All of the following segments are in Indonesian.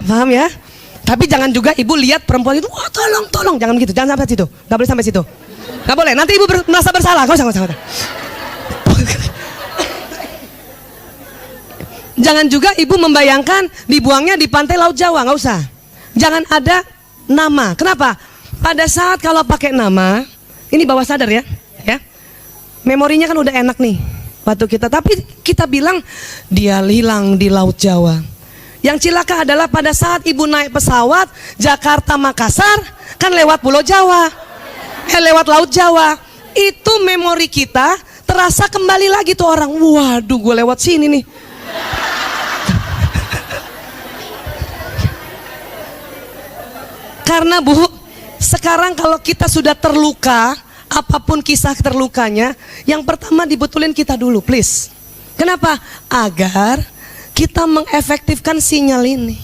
Paham ya? Tapi jangan juga ibu lihat perempuan itu, wah tolong, jangan begitu, jangan sampai situ, nggak boleh sampai situ, nggak boleh. Nanti ibu merasa bersalah, nggak usah. Jangan juga ibu membayangkan dibuangnya di pantai Laut Jawa, nggak usah. Jangan ada nama. Kenapa? Pada saat kalau pakai nama, ini bawah sadar ya, memorinya kan udah enak nih waktu kita. Tapi kita bilang dia hilang di Laut Jawa. Yang cilaka adalah pada saat ibu naik pesawat Jakarta Makassar, kan lewat Pulau Jawa, lewat Laut Jawa. Itu memori kita terasa kembali lagi tuh orang. Waduh, gue lewat sini nih. Karena Bu, sekarang kalau kita sudah terluka, apapun kisah terlukanya, yang pertama dibetulin kita dulu, please. Kenapa? Agar kita mengefektifkan sinyal ini.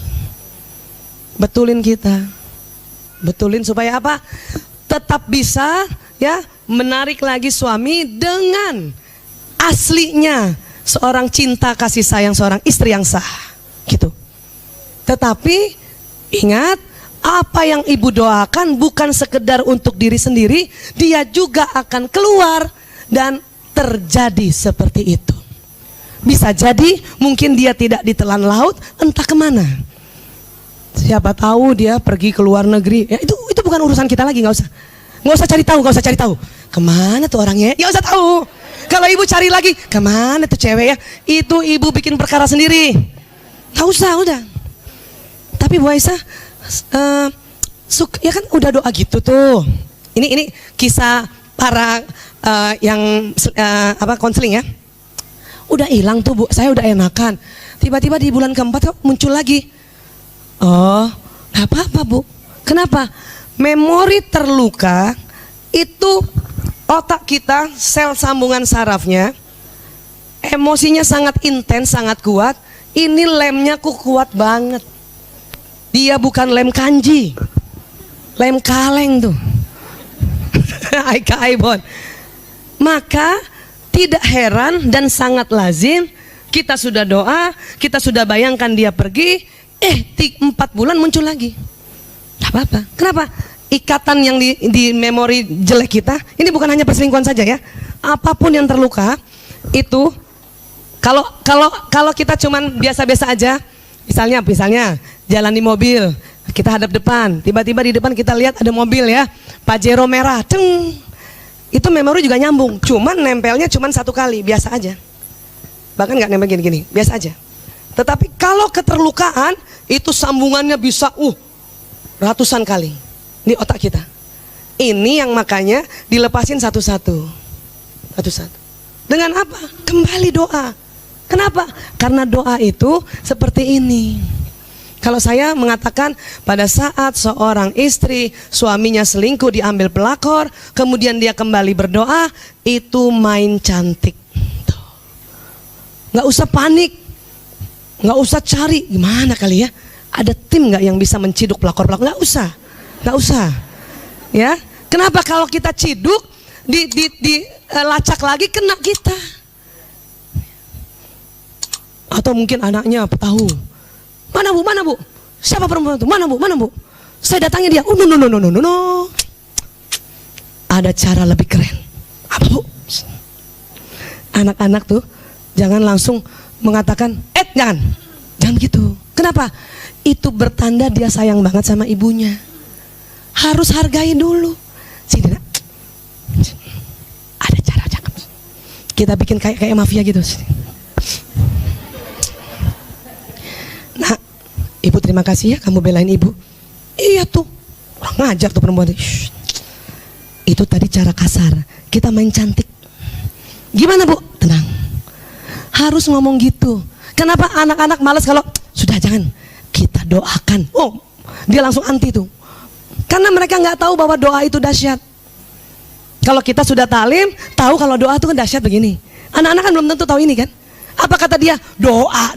Betulin kita. Betulin supaya apa? Tetap bisa ya menarik lagi suami dengan aslinya seorang cinta kasih sayang seorang istri yang sah. Gitu. Tetapi ingat, apa yang ibu doakan bukan sekedar untuk diri sendiri, dia juga akan keluar dan terjadi seperti itu. Bisa jadi mungkin dia tidak ditelan laut, entah kemana. Siapa tahu dia pergi ke luar negeri. Ya, itu bukan urusan kita lagi, nggak usah cari tahu. Kemana tuh orangnya? Ya usah tahu. Kalau ibu cari lagi, kemana tuh cewek ya? Itu ibu bikin perkara sendiri. Nggak usah, udah. Tapi Bu Aisyah, ya kan udah doa gitu tuh. Ini kisah para yang konseling ya. Udah hilang tuh Bu, saya udah enakan. Tiba-tiba di bulan keempat kok muncul lagi. Oh, gak apa-apa Bu. Kenapa? Memori terluka itu otak kita, sel sambungan sarafnya, emosinya sangat intens, sangat kuat. Ini lemnya kuat banget. Dia bukan lem kanji, lem kaleng tuh. Aika Aibon. Maka tidak heran dan sangat lazim kita sudah doa, kita sudah bayangkan dia pergi, 4 bulan muncul lagi. Gak apa-apa. Kenapa? Ikatan yang di memori jelek kita, ini bukan hanya perselingkuhan saja ya. Apapun yang terluka itu, kalau kita cuman biasa-biasa aja, misalnya jalan di mobil, kita hadap depan, tiba-tiba di depan kita lihat ada mobil ya, Pajero merah, ceng. Itu memori juga nyambung, cuman nempelnya cuman 1 kali, biasa aja. Bahkan nggak nempel gini-gini, biasa aja. Tetapi kalau keterlukaan, itu sambungannya bisa ratusan kali di otak kita. Ini yang makanya dilepasin satu-satu. Dengan apa? Kembali doa. Kenapa? Karena doa itu seperti ini. Kalau saya mengatakan pada saat seorang istri suaminya selingkuh diambil pelakor, kemudian dia kembali berdoa, itu main cantik. Nggak usah panik, nggak usah cari gimana kali ya. Ada tim nggak yang bisa menciduk pelakor-pelakor? Nggak usah. Ya, kenapa? Kalau kita ciduk, dilacak lagi kena kita. Atau mungkin anaknya tahu. Mana bu? Siapa perempuan itu? Mana bu? Saya datangi dia. No. Ada cara lebih keren. Apa Bu? Anak-anak tuh jangan langsung mengatakan, jangan gitu. Kenapa? Itu bertanda dia sayang banget sama ibunya. Harus hargai dulu. Sini nak. Ada cara cakep. Kita bikin kayak mafia gitu. Nah, ibu terima kasih ya kamu belain ibu. Iya tuh, orang ngajar tuh perempuan. Itu tadi cara kasar. Kita main cantik. Gimana Bu? Tenang. Harus ngomong gitu. Kenapa anak-anak malas kalau sudah jangan, kita doakan. Oh, dia langsung anti tuh. Karena mereka nggak tahu bahwa doa itu dahsyat. Kalau kita sudah talim, tahu kalau doa itu kan dahsyat begini. Anak-anak kan belum tentu tahu ini kan. Apa kata dia? Doa.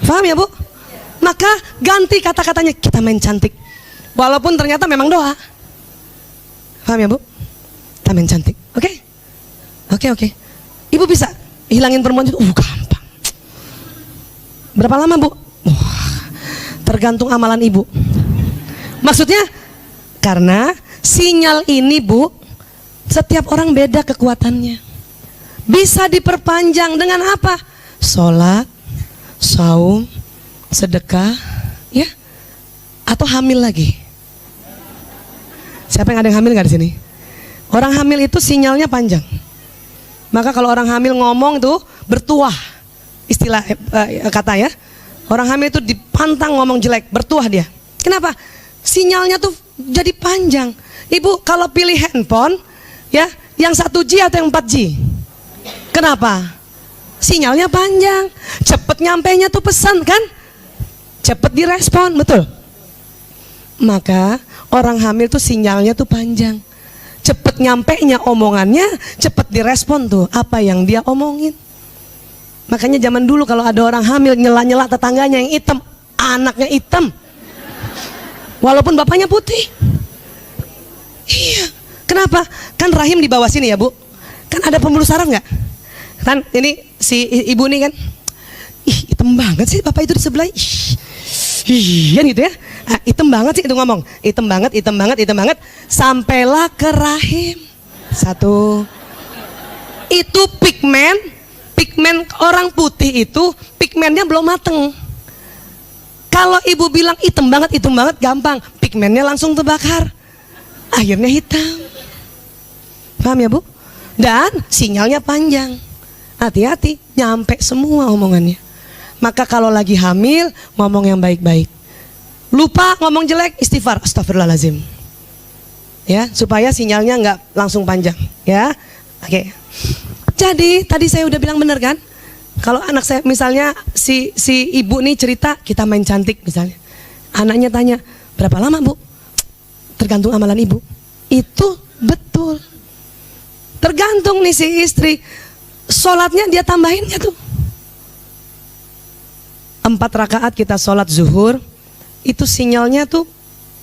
Paham ya Bu? Maka ganti kata-katanya, kita main cantik. Walaupun ternyata memang doa. Paham ya Bu? Kita main cantik. Oke? Ibu bisa hilangin perempuan itu? Gampang. Berapa lama Bu? Tergantung amalan ibu. Maksudnya karena sinyal ini Bu, setiap orang beda kekuatannya. Bisa diperpanjang dengan apa? Sholat, saum, sedekah, ya, atau hamil lagi. Siapa yang ada yang hamil nggak di sini? Orang hamil itu sinyalnya panjang. Maka kalau orang hamil ngomong itu bertuah, istilah kata ya. Orang hamil itu dipantang ngomong jelek, bertuah dia. Kenapa? Sinyalnya tuh jadi panjang. Ibu kalau pilih handphone, ya, yang 1G atau yang 4G? Kenapa? Sinyalnya panjang, cepet nyampainya tuh pesan kan? Cepet direspon, betul? Maka orang hamil tuh sinyalnya tuh panjang. Cepet nyampainya omongannya, cepet direspon tuh apa yang dia omongin. Makanya zaman dulu kalau ada orang hamil nyela-nyela tetangganya yang hitam, anaknya hitam, walaupun bapaknya putih. Iya, kenapa? Kan rahim di bawah sini ya Bu. Kan ada pembuluh saraf nggak? Kan ini si ibu nih kan, ih hitam banget sih bapak itu di sebelah. Iya gitu ya. Ah, hitam banget sih itu ngomong, hitam banget, hitam banget, hitam banget, sampailah ke rahim. Satu. Itu pigmen orang putih itu pigmennya belum mateng. Kalau ibu bilang hitam banget gampang, pigmennya langsung terbakar, akhirnya hitam. Paham ya Bu? Dan sinyalnya panjang. Hati-hati, nyampe semua omongannya. Maka kalau lagi hamil, ngomong yang baik-baik. Lupa ngomong jelek, istighfar, astagfirullahaladzim. Ya, supaya sinyalnya nggak langsung panjang. Ya, oke. Jadi tadi saya udah bilang bener kan? Kalau anak saya misalnya si ibu nih cerita kita main cantik misalnya, anaknya tanya berapa lama Bu? Tergantung amalan ibu. Itu betul. Tergantung nih si istri, sholatnya dia tambahinnya tuh. 4 rakaat kita sholat zuhur, itu sinyalnya tuh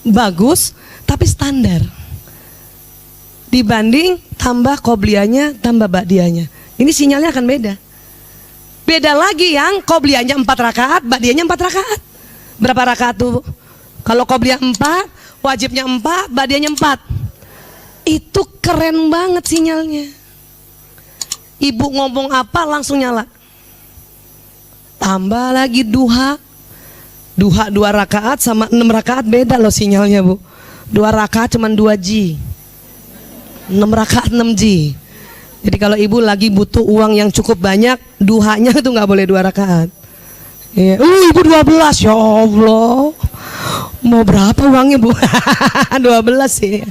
bagus tapi standar. Dibanding tambah qobliyahnya, tambah ba'diyahnya. Ini sinyalnya akan beda. Beda lagi yang qobliyahnya 4 rakaat, ba'diyahnya 4 rakaat. Berapa rakaat tuh? Kalau qobliyah 4, wajibnya 4, ba'diyahnya 4. Itu keren banget sinyalnya. Ibu ngomong apa langsung nyala. Tambah lagi duha. Duha 2 rakaat sama 6 rakaat beda loh sinyalnya Bu. 2 rakaat cuma 2G. 6 rakaat 6G. Jadi kalau ibu lagi butuh uang yang cukup banyak, duhanya itu nggak boleh 2 rakaat. Ya. Ibu 12, ya Allah. Mau berapa uangnya Bu? 12 sih.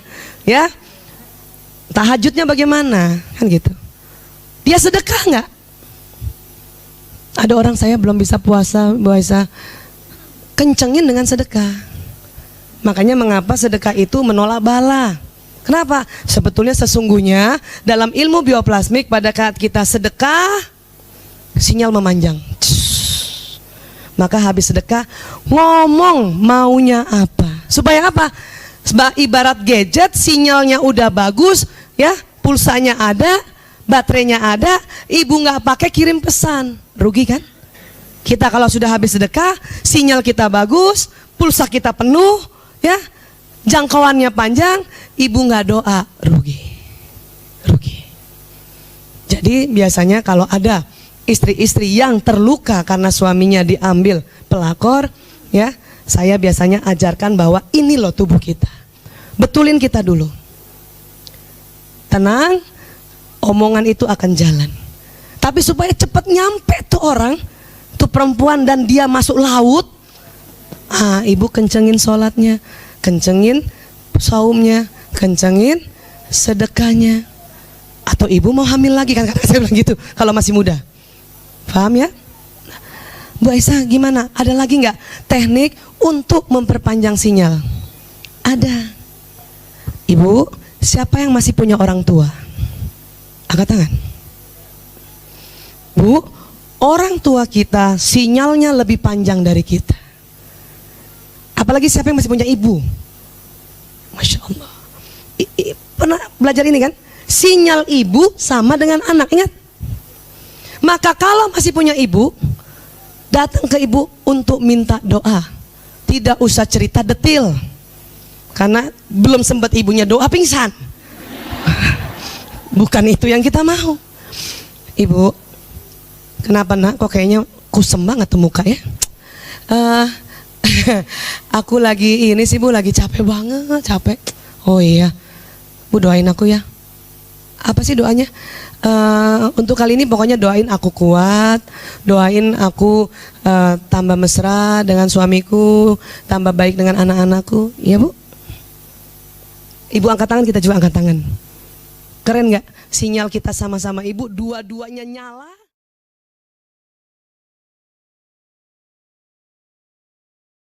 Ya. Tahajudnya bagaimana? Kan gitu. Dia sedekah nggak? Ada orang saya belum bisa puasa, kencengin dengan sedekah. Makanya mengapa sedekah itu menolak bala? Kenapa? Sebetulnya sesungguhnya dalam ilmu bioplasmik pada saat kita sedekah, sinyal memanjang. Maka habis sedekah ngomong maunya apa? Supaya apa? Sebab ibarat gadget, sinyalnya udah bagus, ya, pulsanya ada, baterainya ada, ibu nggak pakai kirim pesan, rugi kan? Kita kalau sudah habis sedekah, sinyal kita bagus, pulsa kita penuh, ya, jangkauannya panjang, ibu nggak doa, rugi. Jadi biasanya kalau ada istri-istri yang terluka karena suaminya diambil pelakor, ya, saya biasanya ajarkan bahwa ini loh tubuh kita. Betulin kita dulu. Tenang, omongan itu akan jalan. Tapi supaya cepat nyampe tuh orang, tuh perempuan dan dia masuk laut, ibu kencengin sholatnya, kencengin saumnya, kencengin sedekahnya. Atau ibu mau hamil lagi kan, saya bilang gitu kalau masih muda. Paham ya? Bu Aisyah gimana? Ada lagi nggak teknik untuk memperpanjang sinyal? Ada. Ibu, siapa yang masih punya orang tua? Angkat tangan. Bu, orang tua kita sinyalnya lebih panjang dari kita. Apalagi siapa yang masih punya ibu? Masya Allah. Pernah belajar ini kan? Sinyal ibu sama dengan anak, ingat? Maka kalau masih punya ibu datang ke ibu untuk minta doa. Tidak usah cerita detil, karena belum sempat ibunya doa pingsan. Bukan itu yang kita mau. Ibu, kenapa nak? Kok kayaknya kusem banget tuh muka ya? Aku lagi ini sih bu, lagi capek banget, capek. Oh iya, bu doain aku ya. Apa sih doanya? Untuk kali ini pokoknya doain aku kuat, doain aku tambah mesra dengan suamiku, tambah baik dengan anak-anakku. Iya bu? Ibu angkat tangan, kita juga angkat tangan. Keren nggak? Sinyal kita sama-sama ibu, dua-duanya nyala.